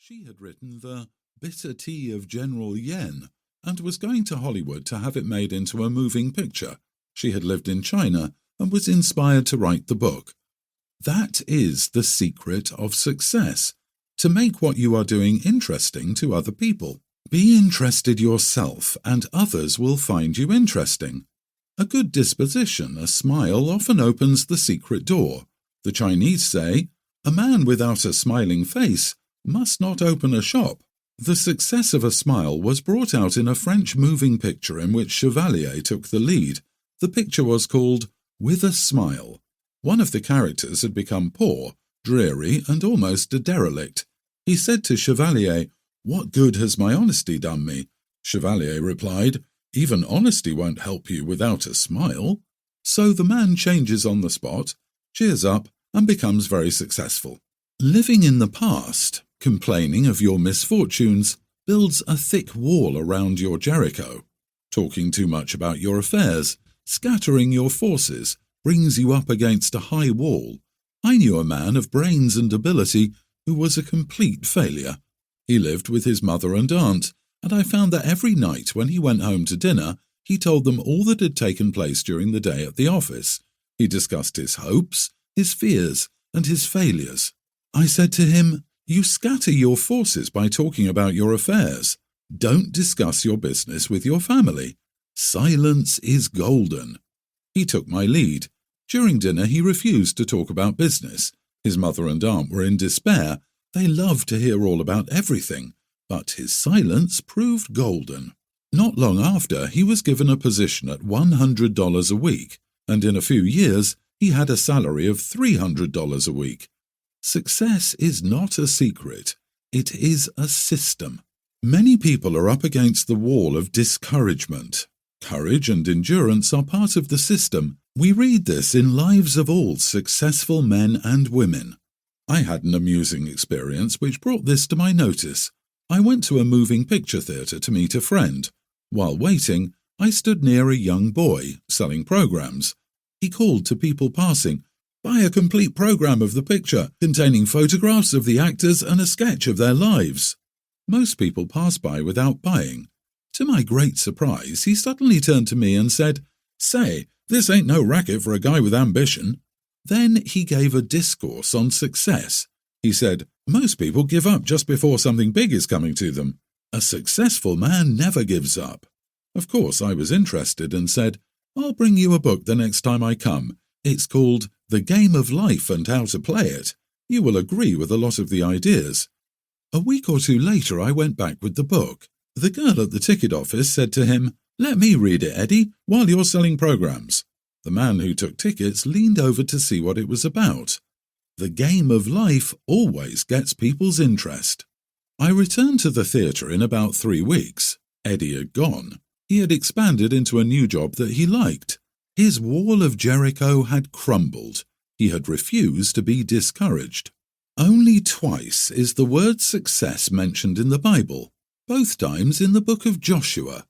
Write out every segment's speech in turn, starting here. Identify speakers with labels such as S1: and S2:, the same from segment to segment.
S1: She had written The Bitter Tea of General Yen and was going to Hollywood to have it made into a moving picture. She had lived in China and was inspired to write the book. That is the secret of success, to make what you are doing interesting to other people. Be interested yourself and others will find you interesting. A good disposition, a smile, often opens the secret door. The Chinese say, "A man without a smiling face must not open a shop." The success of a smile was brought out in a French moving picture in which Chevalier took the lead. The picture was called With a Smile. One of the characters had become poor, dreary, and almost a derelict. He said to Chevalier, "What good has my honesty done me?" Chevalier replied, "Even honesty won't help you without a smile." So the man changes on the spot, cheers up, and becomes very successful. Living in the past, complaining of your misfortunes, builds a thick wall around your Jericho. Talking too much about your affairs, scattering your forces, brings you up against a high wall. I knew a man of brains and ability who was a complete failure. He lived with his mother and aunt, and I found that every night when he went home to dinner, he told them all that had taken place during the day at the office. He discussed his hopes, his fears, and his failures. I said to him, "You scatter your forces by talking about your affairs. Don't discuss your business with your family. Silence is golden." He took my lead. During dinner, he refused to talk about business. His mother and aunt were in despair. They loved to hear all about everything, but his silence proved golden. Not long after, he was given a position at $100 a week, and in a few years, he had a salary of $300 a week. Success is not a secret. It is a system. Many people are up against the wall of discouragement. Courage and endurance are part of the system. We read this in lives of all successful men and women. I had an amusing experience which brought this to my notice. I went to a moving picture theatre to meet a friend. While waiting, I stood near a young boy selling programs. He called to people passing, "Buy a complete program of the picture, containing photographs of the actors and a sketch of their lives." Most people pass by without buying. To my great surprise, he suddenly turned to me and said, "Say, this ain't no racket for a guy with ambition." Then he gave a discourse on success. He said, "Most people give up just before something big is coming to them. A successful man never gives up." Of course, I was interested and said, "I'll bring you a book the next time I come. It's called The Game of Life and How to Play It. You will agree with a lot of the ideas." A week or two later, I went back with the book. The girl at the ticket office said to him, "Let me read it, Eddie, while you're selling programs." The man who took tickets leaned over to see what it was about. The game of life always gets people's interest. I returned to the theatre in about 3 weeks. Eddie had gone. He had expanded into a new job that he liked. His wall of Jericho had crumbled. He had refused to be discouraged. Only twice is the word success mentioned in the Bible, both times in the book of Joshua.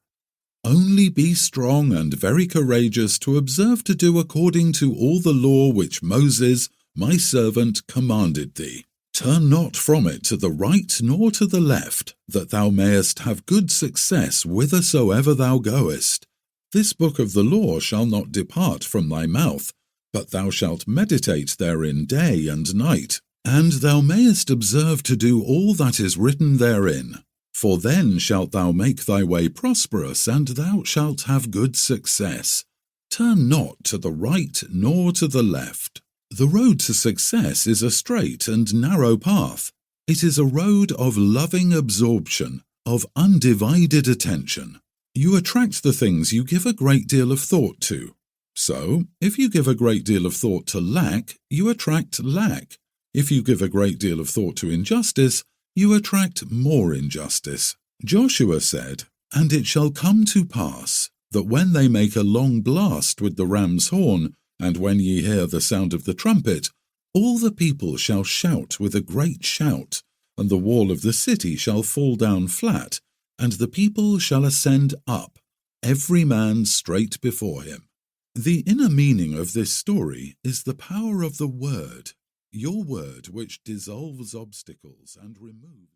S1: "Only be strong and very courageous to observe to do according to all the law which Moses, my servant, commanded thee. Turn not from it to the right nor to the left, that thou mayest have good success whithersoever thou goest. This book of the law shall not depart from thy mouth, but thou shalt meditate therein day and night, and thou mayest observe to do all that is written therein. For then shalt thou make thy way prosperous, and thou shalt have good success. Turn not to the right nor to the left." The road to success is a straight and narrow path. It is a road of loving absorption, of undivided attention. You attract the things you give a great deal of thought to. So, if you give a great deal of thought to lack, you attract lack. If you give a great deal of thought to injustice, you attract more injustice. Joshua said, "And it shall come to pass, that when they make a long blast with the ram's horn, and when ye hear the sound of the trumpet, all the people shall shout with a great shout, and the wall of the city shall fall down flat, and the people shall ascend up, every man straight before him." The inner meaning of this story is the power of the word, your word which dissolves obstacles and removes